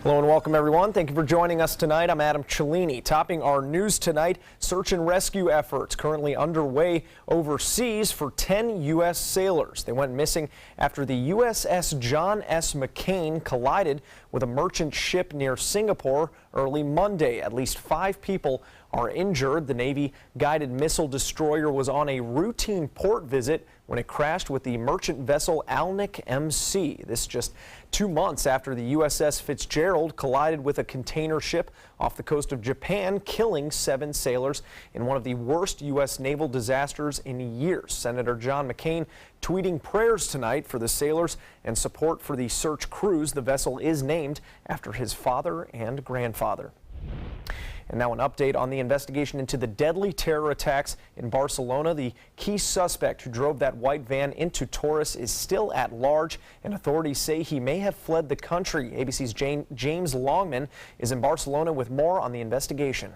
Hello and welcome everyone. Thank you for joining us tonight. I'm Adam Cellini. Topping our news tonight, search and rescue efforts currently underway overseas for 10 U.S. sailors. They went missing after the USS John S. McCain collided with a merchant ship near Singapore early Monday. At least 5 people are injured. The Navy guided missile destroyer was on a routine port visit when it crashed with the merchant vessel Alnic MC. This just 2 months after the USS Fitzgerald collided with a container ship off the coast of Japan, killing 7 sailors in one of the worst U.S. naval disasters in years. Senator John McCain tweeting prayers tonight for the sailors and support for the search crews. The vessel is named after his father and grandfather. And now an update on the investigation into the deadly terror attacks in Barcelona. The key suspect who drove that white van into Taurus is still at large, and authorities say he may have fled the country. ABC's James Longman is in Barcelona with more on the investigation.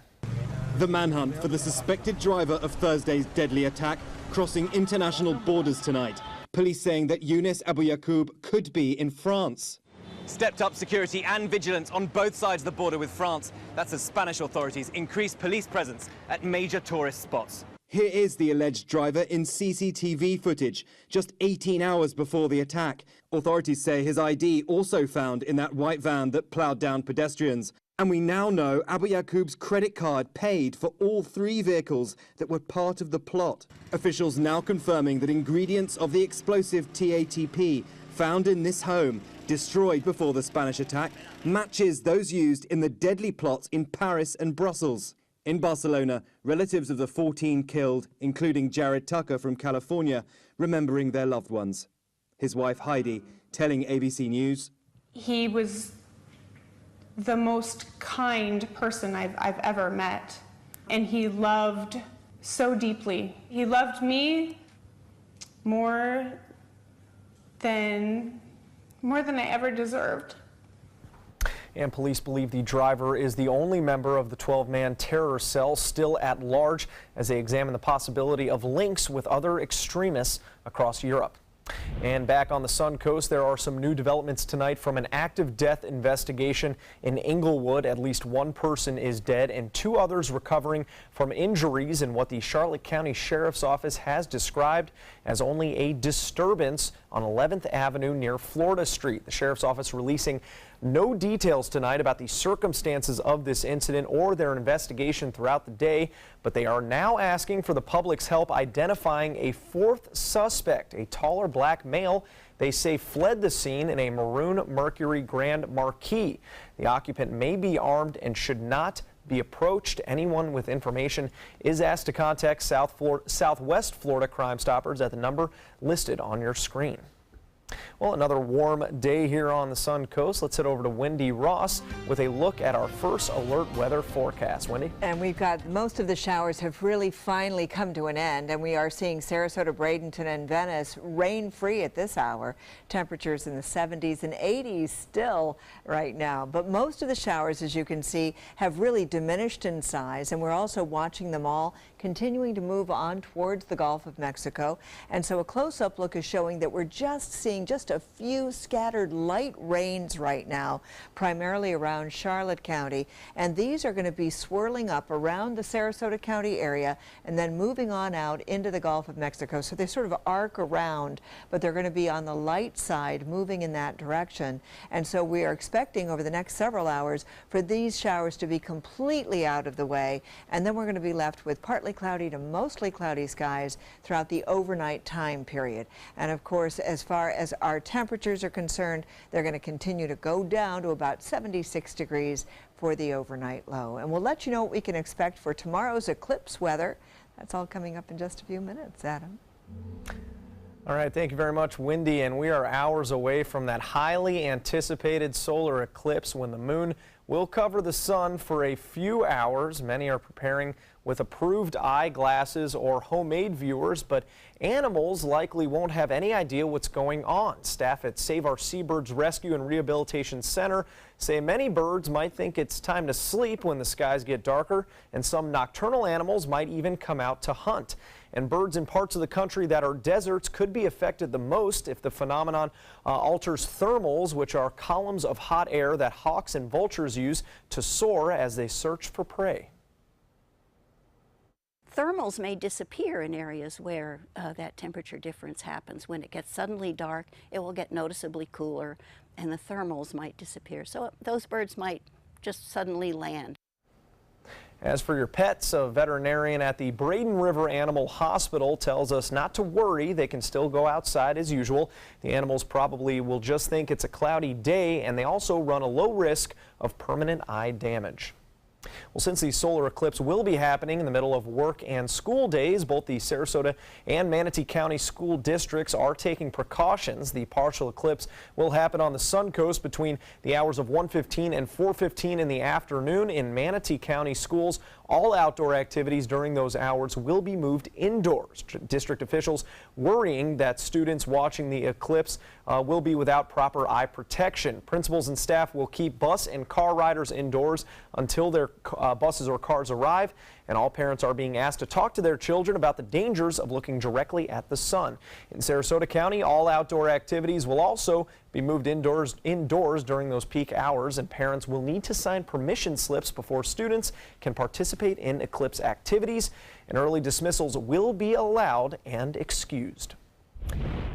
The manhunt for the suspected driver of Thursday's deadly attack crossing international borders tonight. Police saying that Younes Abouyaaqoub could be in France. Stepped up security and vigilance on both sides of the border with France. That's as Spanish authorities increased police presence at major tourist spots. Here is the alleged driver in CCTV footage, just 18 hours before the attack. Authorities say his ID also found in that white van that ploughed down pedestrians. And we now know Abouyaaqoub's credit card paid for all 3 vehicles that were part of the plot. Officials now confirming that ingredients of the explosive TATP found in this home, destroyed before the Spanish attack, matches those used in the deadly plots in Paris and Brussels. In Barcelona, relatives of the 14 killed, including Jared Tucker from California, remembering their loved ones. His wife Heidi telling ABC News, "He was the most kind person I've ever met, and he loved so deeply. He loved me more than I ever deserved." And police believe the driver is the only member of the 12-man terror cell still at large as they examine the possibility of links with other extremists across Europe. And back on the Sun Coast, there are some new developments tonight from an active death investigation in Inglewood. At least 1 person is dead and 2 others recovering from injuries in what the Charlotte County Sheriff's Office has described as only a disturbance on 11th Avenue near Florida Street. The Sheriff's Office releasing no details tonight about the circumstances of this incident or their investigation throughout the day, but they are now asking for the public's help identifying a 4th suspect, a taller black male they say fled the scene in a maroon Mercury Grand Marquis. The occupant may be armed and should not be approached. Anyone with information is asked to contact Southwest Florida Crime Stoppers at the number listed on your screen. Well, another warm day here on the Sun Coast. Let's head over to Wendy Ross with a look at our first alert weather forecast. Wendy? And we've got most of the showers have really finally come to an end, and we are seeing Sarasota, Bradenton, and Venice rain-free at this hour. Temperatures in the 70s and 80s still right now. But most of the showers, as you can see, have really diminished in size, and we're also watching them all continuing to move on towards the Gulf of Mexico. And so a close-up look is showing that we're just seeing just a few scattered light rains right now, primarily around Charlotte County. And these are going to be swirling up around the Sarasota County area and then moving on out into the Gulf of Mexico. So they sort of arc around, but they're going to be on the light side moving in that direction. And so we are expecting over the next several hours for these showers to be completely out of the way. And then we're going to be left with partly cloudy to mostly cloudy skies throughout the overnight time period. And of course, as far as our temperatures are concerned, they're going to continue to go down to about 76 degrees for the overnight low. And we'll let you know what we can expect for tomorrow's eclipse weather. That's all coming up in just a few minutes. Adam? All right, thank you very much, Wendy. And we are hours away from that highly anticipated solar eclipse when the moon will cover the sun for a few hours. Many are preparing with approved eyeglasses or homemade viewers, but animals likely won't have any idea what's going on. Staff at Save Our Seabirds Rescue and Rehabilitation Center say many birds might think it's time to sleep when the skies get darker, and some nocturnal animals might even come out to hunt. And birds in parts of the country that are deserts could be affected the most if the phenomenon alters thermals, which are columns of hot air that hawks and vultures use to soar as they search for prey. Thermals may disappear in areas where that temperature difference happens. When it gets suddenly dark, it will get noticeably cooler, and the thermals might disappear. So those birds might just suddenly land. As for your pets, a veterinarian at the Braden River Animal Hospital tells us not to worry. They can still go outside as usual. The animals probably will just think it's a cloudy day, and they also run a low risk of permanent eye damage. Well, since the solar eclipse will be happening in the middle of work and school days, both the Sarasota and Manatee County school districts are taking precautions. The partial eclipse will happen on the Suncoast between the hours of 1:15 and 4:15 in the afternoon. In Manatee County schools, all outdoor activities during those hours will be moved indoors. District officials worrying that students watching the eclipse will be without proper eye protection. Principals and staff will keep bus and car riders indoors until their buses or cars arrive, and all parents are being asked to talk to their children about the dangers of looking directly at the sun. In Sarasota County, all outdoor activities will also be moved indoors during those peak hours, and parents will need to sign permission slips before students can participate in eclipse activities, and early dismissals will be allowed and excused.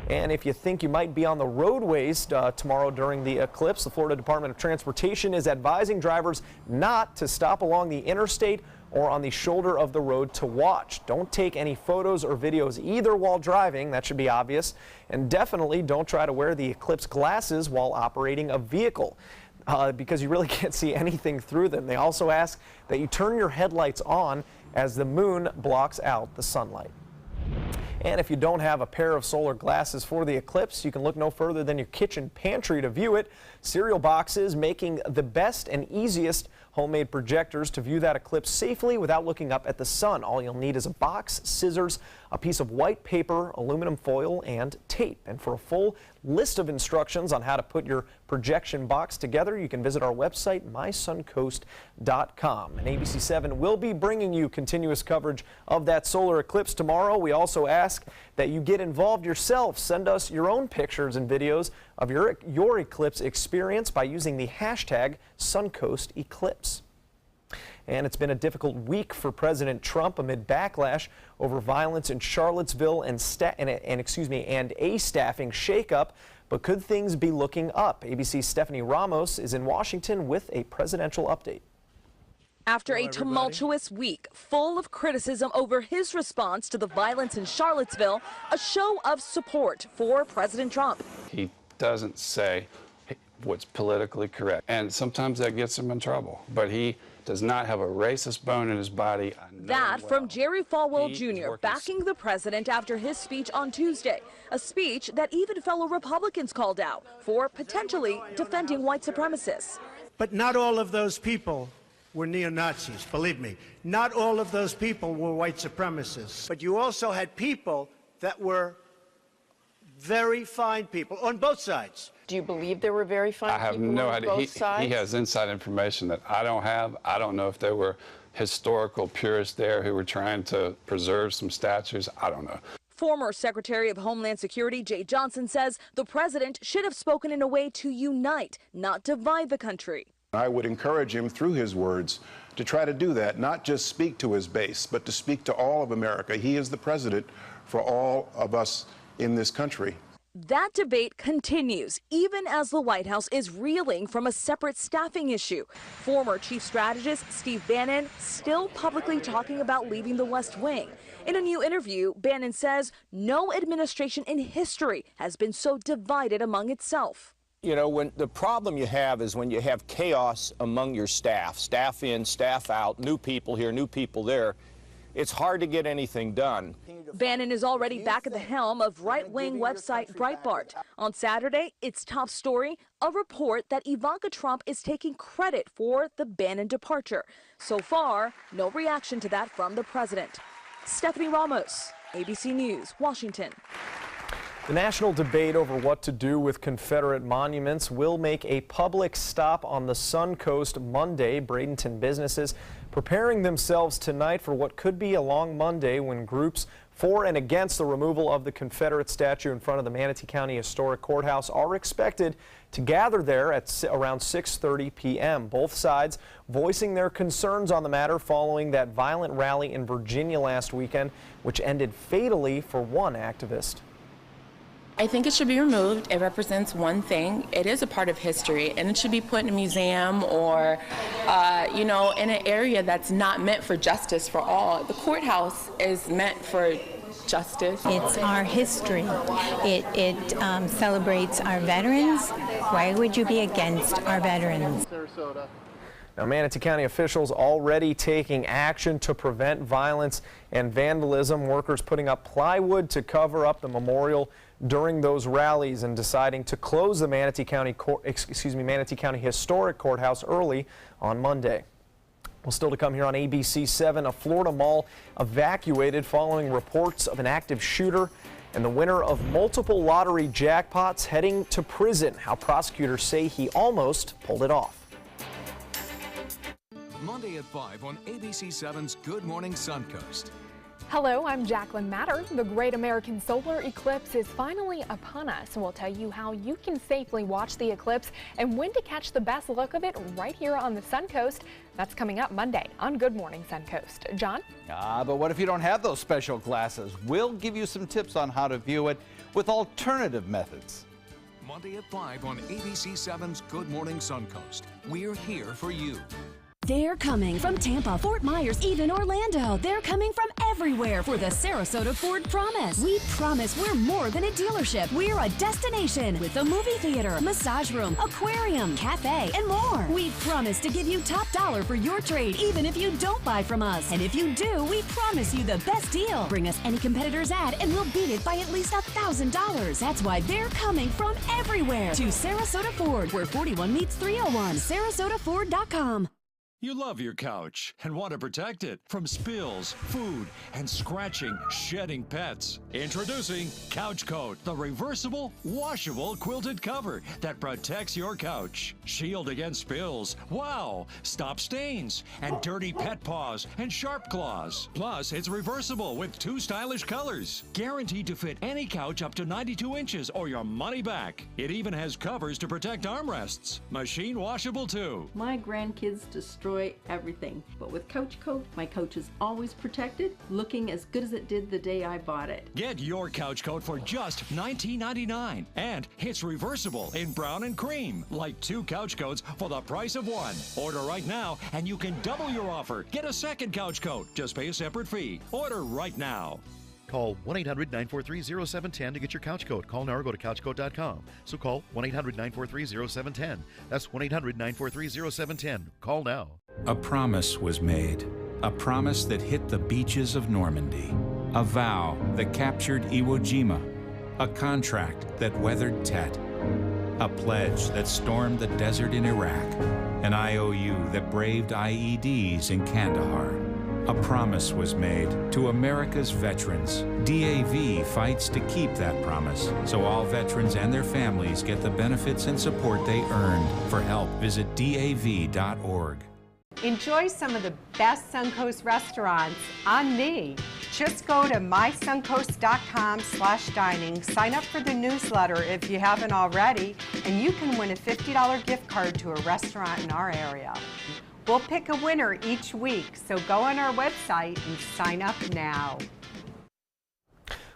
And if you think you might be on the roadways tomorrow during the eclipse, the Florida Department of Transportation is advising drivers not to stop along the interstate or on the shoulder of the road to watch. Don't take any photos or videos either while driving. That should be obvious. And definitely don't try to wear the eclipse glasses while operating a vehicle because you really can't see anything through them. They also ask that you turn your headlights on as the moon blocks out the sunlight. And if you don't have a pair of solar glasses for the eclipse, you can look no further than your kitchen pantry to view it. Cereal boxes making the best and easiest homemade projectors to view that eclipse safely without looking up at the sun. All you'll need is a box, scissors, a piece of white paper, aluminum foil, and tape. And for a full list of instructions on how to put your projection box together, you can visit our website, mysuncoast.com. And ABC 7 will be bringing you continuous coverage of that solar eclipse tomorrow. We also ask that you get involved yourself. Send us your own pictures and videos of your eclipse experience by using the hashtag SuncoastEclipse. And it's been a difficult week for President Trump amid backlash over violence in Charlottesville and a staffing shakeup. But could things be looking up? ABC's Stephanie Ramos is in Washington with a presidential update. After a tumultuous week full of criticism over his response to the violence in Charlottesville, a show of support for President Trump. He doesn't say what's politically correct, and sometimes that gets him in trouble, but he does not have a racist bone in his body. That from Jerry Falwell Jr. backing the president after his speech on Tuesday, a speech that even fellow Republicans called out for potentially defending white supremacists. But not all of those people were neo-Nazis, believe me. Not all of those people were white supremacists. But you also had people that were very fine people on both sides. Do you believe there were very fine people I have no idea. both sides? He has inside information that I don't have. I don't know if there were historical purists there who were trying to preserve some statues. I don't know. Former Secretary of Homeland Security Jeh Johnson says the president should have spoken in a way to unite, not divide the country. I would encourage him through his words to try to do that, not just speak to his base, but to speak to all of America. He is the president for all of us in this country. That debate continues, even as the White House is reeling from a separate staffing issue. Former Chief Strategist Steve Bannon still publicly talking about leaving the West Wing. In a new interview, Bannon says no administration in history has been so divided among itself. You know, when the problem you have is when you have chaos among your staff in, staff out, new people here, new people there. it's hard to get anything done. Bannon is already back at the helm of right-wing website Breitbart. On Saturday, its top story, a report that Ivanka Trump is taking credit for the Bannon departure. So far, no reaction to that from the president. Stephanie Ramos, ABC News, Washington. The national debate over what to do with Confederate monuments will make a public stop on the Suncoast Monday. Bradenton businesses preparing themselves tonight for what could be a long Monday when groups for and against the removal of the Confederate statue in front of the Manatee County Historic Courthouse are expected to gather there at around 6:30 p.m. Both sides voicing their concerns on the matter following that violent rally in Virginia last weekend, which ended fatally for one activist. I think it should be removed. It represents one thing. It is a part of history, and it should be put in a museum or, in an area that's not meant for justice for all. The courthouse is meant for justice. It's our history. It celebrates our veterans. Why would you be against our veterans? Now, Manatee County officials already taking action to prevent violence and vandalism. Workers putting up plywood to cover up the memorial during those rallies and deciding to close the Manatee County Historic Courthouse early on Monday. Well, still to come here on ABC 7, a Florida mall evacuated following reports of an active shooter, and the winner of multiple lottery jackpots heading to prison. How prosecutors say he almost pulled it off. Monday at 5 on ABC 7's Good Morning Suncoast. Hello, I'm Jacqueline Matter. The Great American Solar Eclipse is finally upon us. We'll tell you how you can safely watch the eclipse and when to catch the best look of it right here on the Suncoast. That's coming up Monday on Good Morning Suncoast. John? But what if you don't have those special glasses? We'll give you some tips on how to view it with alternative methods. Monday at 5 on ABC 7's Good Morning Suncoast. We're here for you. They're coming from Tampa, Fort Myers, even Orlando. They're coming from everywhere for the Sarasota Ford Promise. We promise we're more than a dealership. We're a destination with a movie theater, massage room, aquarium, cafe, and more. We promise to give you top dollar for your trade, even if you don't buy from us. And if you do, we promise you the best deal. Bring us any competitor's ad and we'll beat it by at least $1,000. That's why they're coming from everywhere to Sarasota Ford, where 41 meets 301. SarasotaFord.com. You love your couch and want to protect it from spills, food, and scratching, shedding pets. Introducing Couch Coat, the reversible, washable quilted cover that protects your couch. Shield against spills. Wow! Stop stains and dirty pet paws and sharp claws. Plus, it's reversible with 2 stylish colors. Guaranteed to fit any couch up to 92 inches or your money back. It even has covers to protect armrests. Machine washable too. My grandkids destroy everything, but with Couch Coat, my couch is always protected, looking as good as it did the day I bought it. Get your Couch Coat for just $19.99, and it's reversible in brown and cream, like 2 couch coats for the price of 1. Order right now, and you can double your offer. Get a second Couch Coat. Just pay a separate fee. Order right now. Call 1-800-943-0710 to get your couch coat. Call now or go to couchcoat.com. So call 1-800-943-0710. That's 1-800-943-0710. Call now. A promise was made. A promise that hit the beaches of Normandy. A vow that captured Iwo Jima. A contract that weathered Tet. A pledge that stormed the desert in Iraq. An IOU that braved IEDs in Kandahar. A promise was made to America's veterans. DAV fights to keep that promise, so all veterans and their families get the benefits and support they earned. For help, visit DAV.org. Enjoy some of the best Suncoast restaurants on me. Just go to mysuncoast.com/dining, sign up for the newsletter if you haven't already, and you can win a $50 gift card to a restaurant in our area. We'll pick a winner each week, so go on our website and sign up now.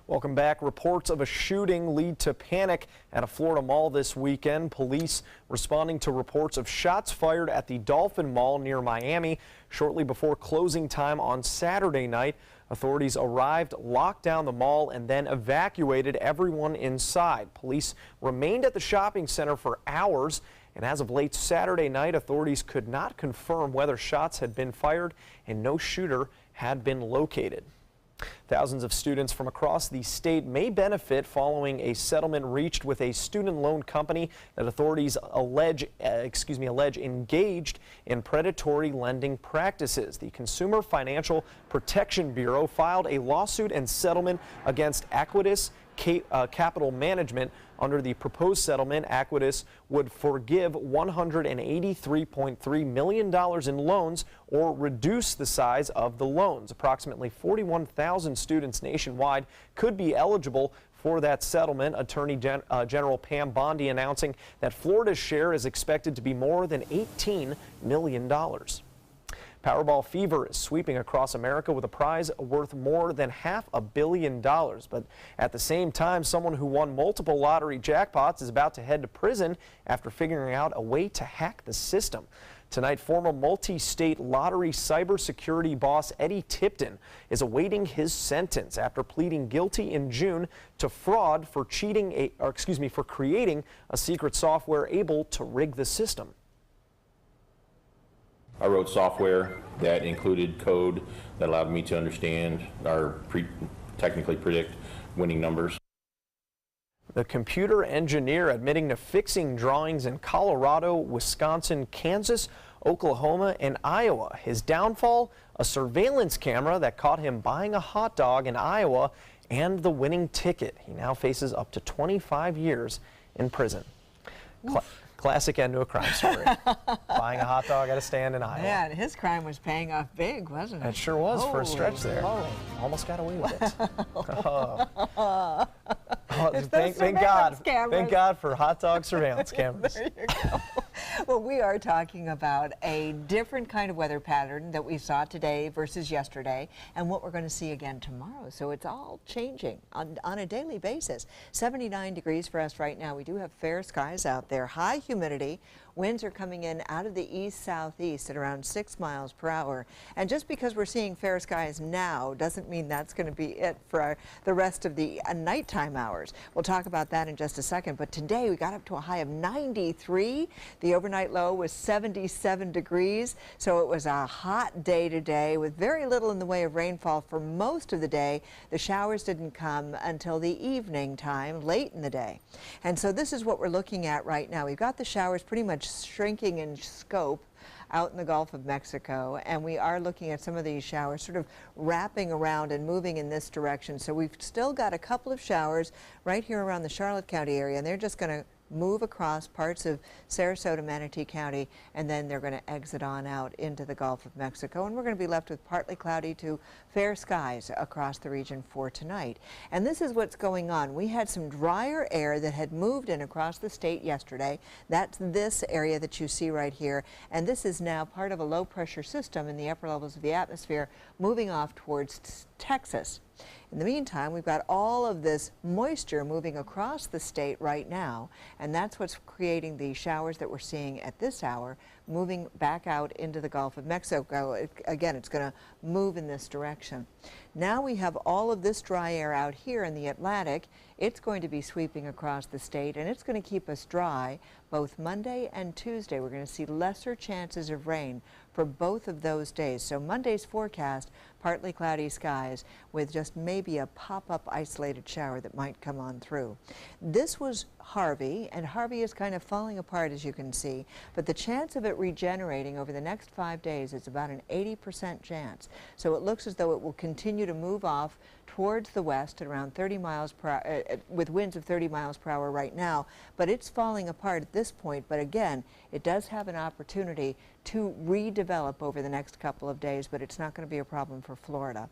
Welcome back. Reports of a shooting lead to panic at a Florida mall this weekend. Police responding to reports of shots fired at the Dolphin Mall near Miami shortly before closing time on Saturday night. Authorities arrived, locked down the mall, and then evacuated everyone inside. Police remained at the shopping center for hours And as of late Saturday night, authorities could not confirm whether shots had been fired and no shooter had been located. Thousands of students from across the state may benefit following a settlement reached with a student loan company that authorities allege engaged in predatory lending practices. The Consumer Financial Protection Bureau filed a lawsuit and settlement against Aquitas Capital Management. Under the proposed settlement, Aquitas would forgive $183.3 million in loans or reduce the size of the loans. Approximately 41,000 students nationwide could be eligible for that settlement. Attorney General Pam Bondi announcing that Florida's share is expected to be more than $18 million. Powerball fever is sweeping across America with a prize worth more than $500 million. But at the same time, someone who won multiple lottery jackpots is about to head to prison after figuring out a way to hack the system. Tonight, former multi-state lottery cybersecurity boss Eddie Tipton is awaiting his sentence after pleading guilty in June to fraud for creating a secret software able to rig the system. I wrote software that included code that allowed me to understand or technically predict winning numbers. The computer engineer admitting to fixing drawings in Colorado, Wisconsin, Kansas, Oklahoma, and Iowa. His downfall, a surveillance camera that caught him buying a hot dog in Iowa and the winning ticket. He now faces up to 25 years in prison. Classic end to a crime story. Buying a hot dog at a stand in Iowa. Man, his crime was paying off big, wasn't it? It sure was for a stretch there. Holy. Almost got away with it. Thank Cameras. God for hot dog surveillance cameras. There you go. Well, we are talking about a different kind of weather pattern that we saw today versus yesterday and what we're going to see again tomorrow. So it's all changing on a daily basis. 79 degrees for us right now. We do have fair skies out there. High humidity. Winds are coming in out of the east-southeast at around 6 miles per hour. And just because we're seeing fair skies now doesn't mean that's going to be it for the rest of the nighttime hours. We'll talk about that in just a second. But today we got up to a high of 93. The overnight low was 77 degrees. So it was a hot day today with very little in the way of rainfall for most of the day. The showers didn't come until the evening time, late in the day. And so this is what we're looking at right now. We've got the showers pretty much shrinking in scope out in the Gulf of Mexico, and we are looking at some of these showers sort of wrapping around and moving in this direction. So we've still got a couple of showers right here around the Charlotte County area, and they're just going to move across parts of Sarasota, Manatee County, and then they're going to exit on out into the Gulf of Mexico. And we're going to be left with partly cloudy to fair skies across the region for tonight. And this is what's going on. We had some drier air that had moved in across the state yesterday. That's this area that you see right here. And this is now part of a low pressure system in the upper levels of the atmosphere moving off towards Texas. In the meantime, we've got all of this moisture moving across the state right now, and that's what's creating the showers that we're seeing at this hour, moving back out into the Gulf of Mexico. Again, it's going to move in this direction. Now we have all of this dry air out here in the Atlantic. It's going to be sweeping across the state, and it's going to keep us dry both Monday and Tuesday. We're going to see lesser chances of rain for both of those days. So Monday's forecast, partly cloudy skies with just maybe a pop-up isolated shower that might come on through. This was Harvey, and Harvey is kind of falling apart, as you can see, but the chance of it regenerating over the next 5 days is about an 80% chance. So it looks as though it will continue to move off towards the west at around 30 miles per hour, with winds of 30 miles per hour right now, but it's falling apart at this point. But again, it does have an opportunity to redevelop over the next couple of days, but it's not going to be a problem for Florida.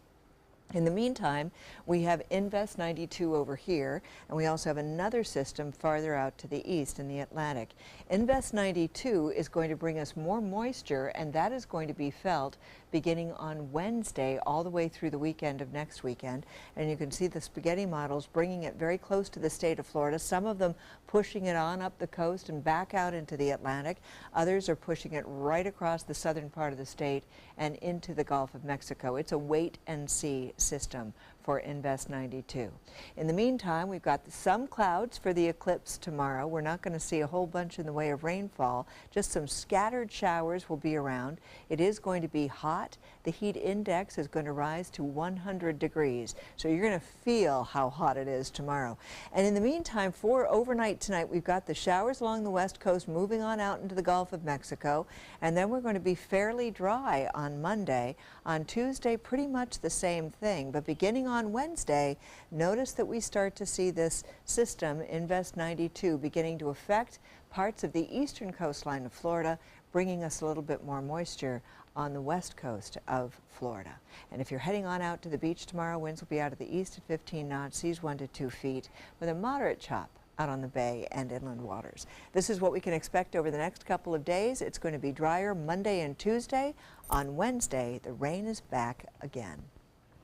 In the meantime, we have Invest 92 over here, and we also have another system farther out to the east in the Atlantic. Invest 92 is going to bring us more moisture, and that is going to be felt beginning on Wednesday all the way through the weekend of next weekend. And you can see the spaghetti models bringing it very close to the state of Florida, some of them pushing it on up the coast and back out into the Atlantic. Others are pushing it right across the southern part of the state and into the Gulf of Mexico. It's a wait and see system for Invest 92. In the meantime, we've got some clouds for the eclipse tomorrow. We're not going to see a whole bunch in the way of rainfall. Just some scattered showers will be around. It is going to be hot. The heat index is going to rise to 100 degrees. So you're going to feel how hot it is tomorrow. And in the meantime, for overnight tonight, we've got the showers along the west coast moving on out into the Gulf of Mexico. And then we're going to be fairly dry on Monday. On Tuesday, pretty much the same thing. But beginning on Wednesday, notice that we start to see this system, Invest 92, beginning to affect parts of the eastern coastline of Florida, bringing us a little bit more moisture on the west coast of Florida. And if you're heading on out to the beach tomorrow, winds will be out of the east at 15 knots, seas 1 to 2 feet, with a moderate chop out on the bay and inland waters. This is what we can expect over the next couple of days. It's going to be drier Monday and Tuesday. On Wednesday, the rain is back again.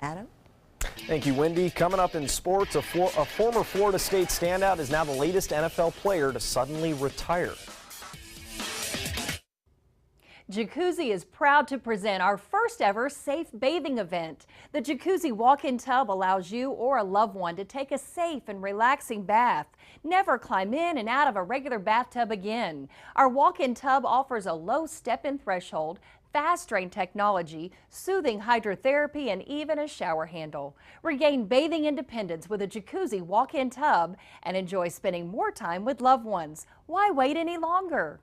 Adam? Thank you, Wendy. Coming up in sports, a former Florida State standout is now the latest NFL player to suddenly retire. Jacuzzi is proud to present our first ever safe bathing event. The Jacuzzi walk-in tub allows you or a loved one to take a safe and relaxing bath. Never climb in and out of a regular bathtub again. Our walk-in tub offers a low step-in threshold, fast drain technology, soothing hydrotherapy, and even a shower handle. Regain bathing independence with a Jacuzzi walk-in tub and enjoy spending more time with loved ones. Why wait any longer?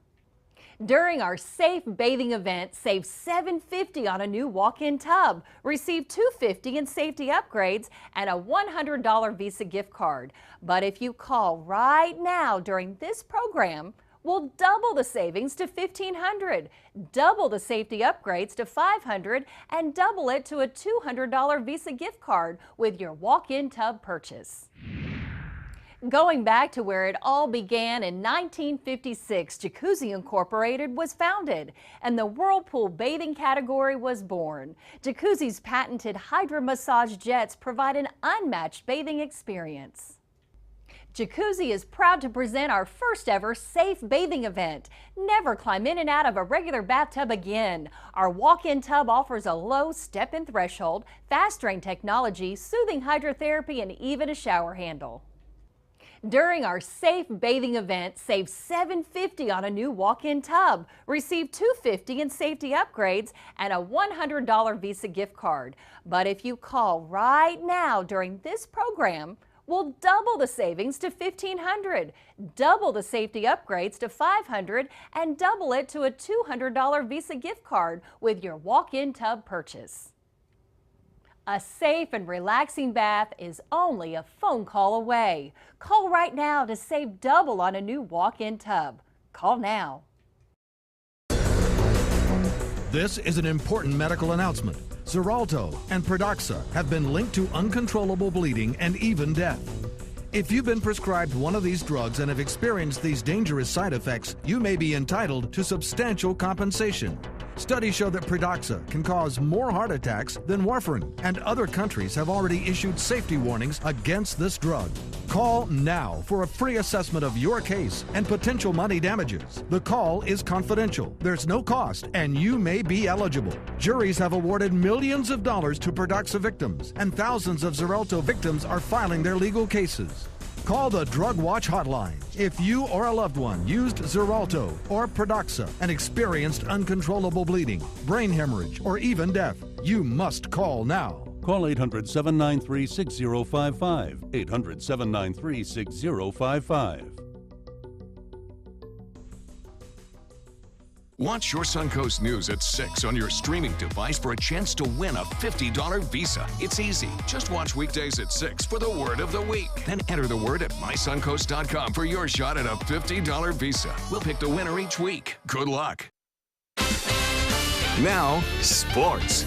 During our safe bathing event, save $750 on a new walk-in tub. Receive $250 in safety upgrades and a $100 Visa gift card. But if you call right now during this program, we'll double the savings to $1,500, double the safety upgrades to $500, and double it to a $200 Visa gift card with your walk-in tub purchase. Going back to where it all began in 1956, Jacuzzi Incorporated was founded and the Whirlpool bathing category was born. Jacuzzi's patented Hydra Massage jets provide an unmatched bathing experience. Jacuzzi is proud to present our first ever safe bathing event. Never climb in and out of a regular bathtub again. Our walk-in tub offers a low step-in threshold, fast drain technology, soothing hydrotherapy, and even a shower handle. During our safe bathing event, save $750 on a new walk-in tub. Receive $250 in safety upgrades and a $100 Visa gift card. But if you call right now during this program, we'll double the savings to $1,500, double the safety upgrades to $500, and double it to a $200 Visa gift card with your walk-in tub purchase. A safe and relaxing bath is only a phone call away. Call right now to save double on a new walk-in tub. Call now. This is an important medical announcement. Xarelto and Pradaxa have been linked to uncontrollable bleeding and even death. If you've been prescribed one of these drugs and have experienced these dangerous side effects, you may be entitled to substantial compensation. Studies show that Pradaxa can cause more heart attacks than warfarin, and other countries have already issued safety warnings against this drug. Call now for a free assessment of your case and potential money damages. The call is confidential, there's no cost, and you may be eligible. Juries have awarded millions of dollars to Pradaxa victims, and thousands of Xarelto victims are filing their legal cases. Call the Drug Watch hotline. If you or a loved one used Xarelto or Pradaxa and experienced uncontrollable bleeding, brain hemorrhage, or even death, you must call now. Call 800-793-6055. 800-793-6055. Watch your Suncoast News at 6 on your streaming device for a chance to win a $50 Visa. It's easy. Just watch weekdays at 6 for the word of the week. Then enter the word at mysuncoast.com for your shot at a $50 Visa. We'll pick the winner each week. Good luck. Now, sports.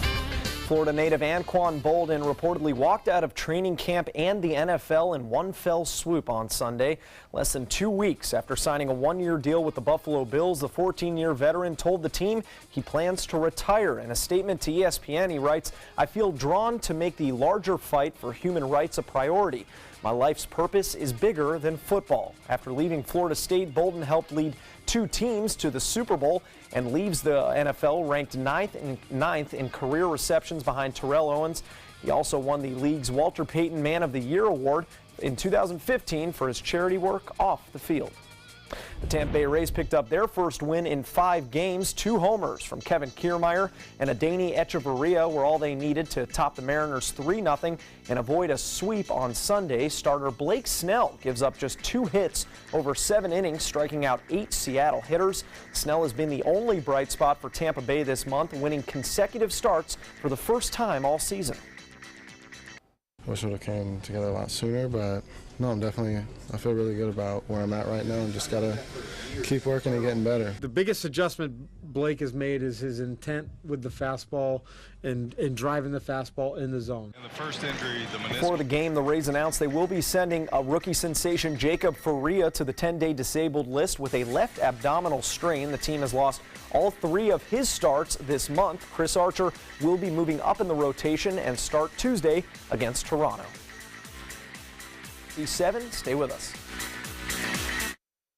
Florida native Anquan Boldin reportedly walked out of training camp and the NFL in one fell swoop on Sunday. Less than 2 weeks after signing a one-year deal with the Buffalo Bills, the 14-year veteran told the team he plans to retire. In a statement to ESPN, he writes, "I feel drawn to make the larger fight for human rights a priority. My life's purpose is bigger than football." After leaving Florida State, Boldin helped lead 2 teams to the Super Bowl and leaves the NFL ranked ninth in career receptions behind Terrell Owens. He also won the league's Walter Payton Man of the Year award in 2015 for his charity work off the field. The Tampa Bay Rays picked up their first win in 5 games. 2 homers from Kevin Kiermaier and Adeiny Echeverria were all they needed to top the Mariners 3-0 and avoid a sweep on Sunday. Starter Blake Snell gives up just 2 hits over 7 innings, striking out 8 Seattle hitters. Snell has been the only bright spot for Tampa Bay this month, winning consecutive starts for the first time all season. Wish it would have came together a lot sooner, but no, I feel really good about where I'm at right now and just got to keep working and getting better. The biggest adjustment Blake has made is his intent with the fastball and driving the fastball in the zone. In the first injury, Before the game, the Rays announced they will be sending a rookie sensation Jacob Faria to the 10-day disabled list with a left abdominal strain. The team has lost all 3 of his starts this month. Chris Archer will be moving up in the rotation and start Tuesday against Toronto. C7, stay with us.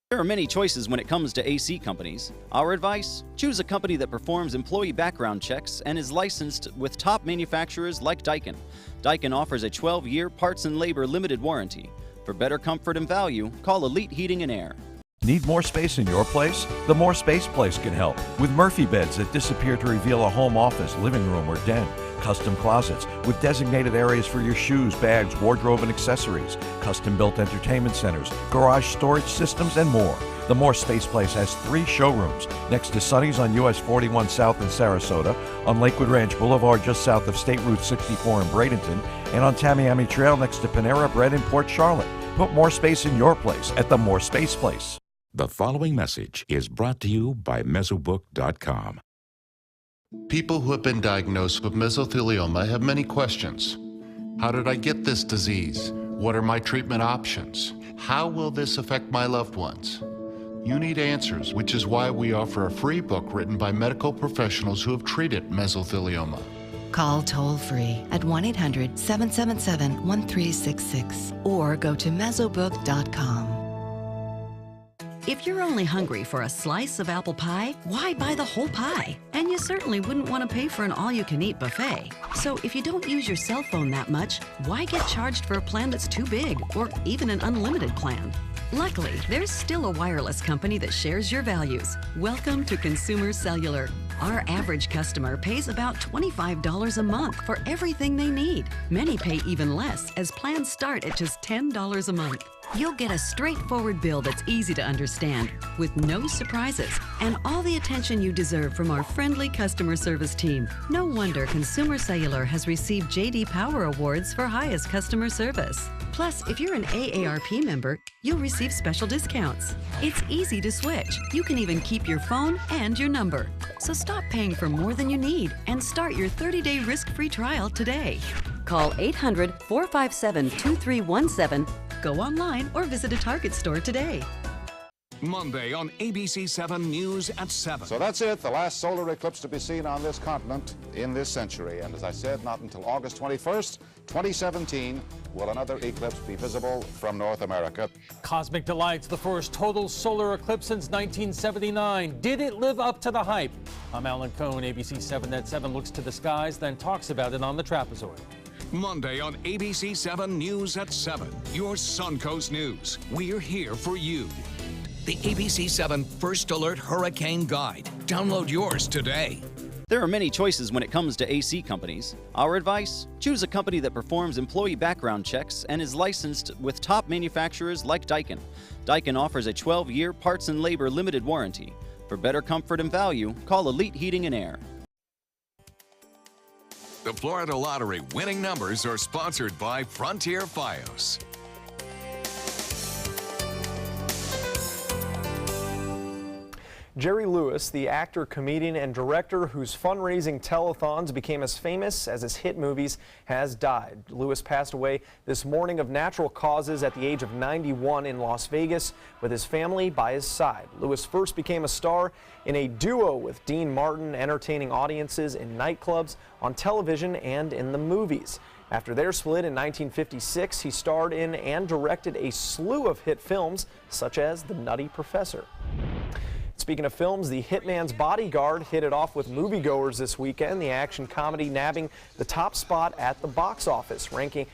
There are many choices when it comes to AC companies. Our advice? Choose a company that performs employee background checks and is licensed with top manufacturers like Daikin. Daikin offers a 12-year parts and labor limited warranty. For better comfort and value, call Elite Heating and Air. Need more space in your place? The More Space Place can help with Murphy beds that disappear to reveal a home office, living room, or den. Custom closets with designated areas for your shoes, bags, wardrobe, and accessories. Custom-built entertainment centers, garage storage systems, and more. The More Space Place has 3 showrooms next to Sonny's on US 41 South in Sarasota, on Lakewood Ranch Boulevard just south of State Route 64 in Bradenton, and on Tamiami Trail next to Panera Bread in Port Charlotte. Put more space in your place at the More Space Place. The following message is brought to you by Mesobook.com. People who have been diagnosed with mesothelioma have many questions. How did I get this disease? What are my treatment options? How will this affect my loved ones? You need answers, which is why we offer a free book written by medical professionals who have treated mesothelioma. Call toll-free at 1-800-777-1366 or go to mesobook.com. If you're only hungry for a slice of apple pie, why buy the whole pie? And you certainly wouldn't want to pay for an all-you-can-eat buffet. So if you don't use your cell phone that much, why get charged for a plan that's too big or even an unlimited plan? Luckily, there's still a wireless company that shares your values. Welcome to Consumer Cellular. Our average customer pays about $25 a month for everything they need. Many pay even less, as plans start at just $10 a month. You'll get a straightforward bill that's easy to understand, with no surprises, and all the attention you deserve from our friendly customer service team. No wonder Consumer Cellular has received J.D. Power Awards for highest customer service. Plus, if you're an AARP member, you'll receive special discounts. It's easy to switch. You can even keep your phone and your number. So stop paying for more than you need and start your 30-day risk-free trial today. Call 800-457-2317. Go online or visit a Target store today. Monday on ABC 7 News at 7. So that's it, the last solar eclipse to be seen on this continent in this century. And as I said, not until August 21st, 2017, will another eclipse be visible from North America. Cosmic Delights, the first total solar eclipse since 1979. Did it live up to the hype? I'm Alan Cohn. ABC 7 at 7 looks to the skies, then talks about it on the trapezoid. Monday on ABC 7 News at 7. Your Suncoast News. We're here for you. The ABC 7 First Alert Hurricane Guide. Download yours today. There are many choices when it comes to AC companies. Our advice? Choose a company that performs employee background checks and is licensed with top manufacturers like Daikin. Daikin offers a 12-year parts and labor limited warranty. For better comfort and value, call Elite Heating and Air. The Florida Lottery winning numbers are sponsored by Frontier Fios. Jerry Lewis, the actor, comedian, and director whose fundraising telethons became as famous as his hit movies, has died. Lewis passed away this morning of natural causes at the age of 91 in Las Vegas with his family by his side. Lewis first became a star in a duo with Dean Martin, entertaining audiences in nightclubs, on television, and in the movies. After their split in 1956, he starred in and directed a slew of hit films such as The Nutty Professor. Speaking of films, The Hitman's Bodyguard hit it off with moviegoers this weekend. The action comedy nabbing the top spot at the box office, raking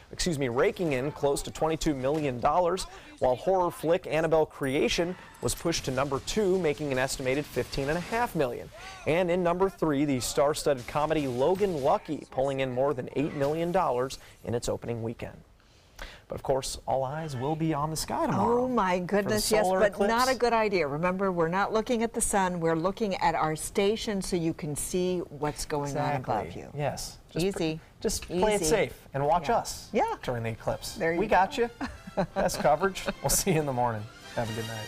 in close to $22 million, while horror flick Annabelle Creation was pushed to number 2, making an estimated $15.5 million. And in number 3, the star-studded comedy Logan Lucky, pulling in more than $8 million in its opening weekend. But of course, all eyes will be on the sky tomorrow. Oh my goodness, yes, but not a good idea. Remember, we're not looking at the sun, we're looking at our station so you can see what's going on above you. Yes. Just play it safe and watch us during the eclipse. We got you. Best coverage. We'll see you in the morning. Have a good night.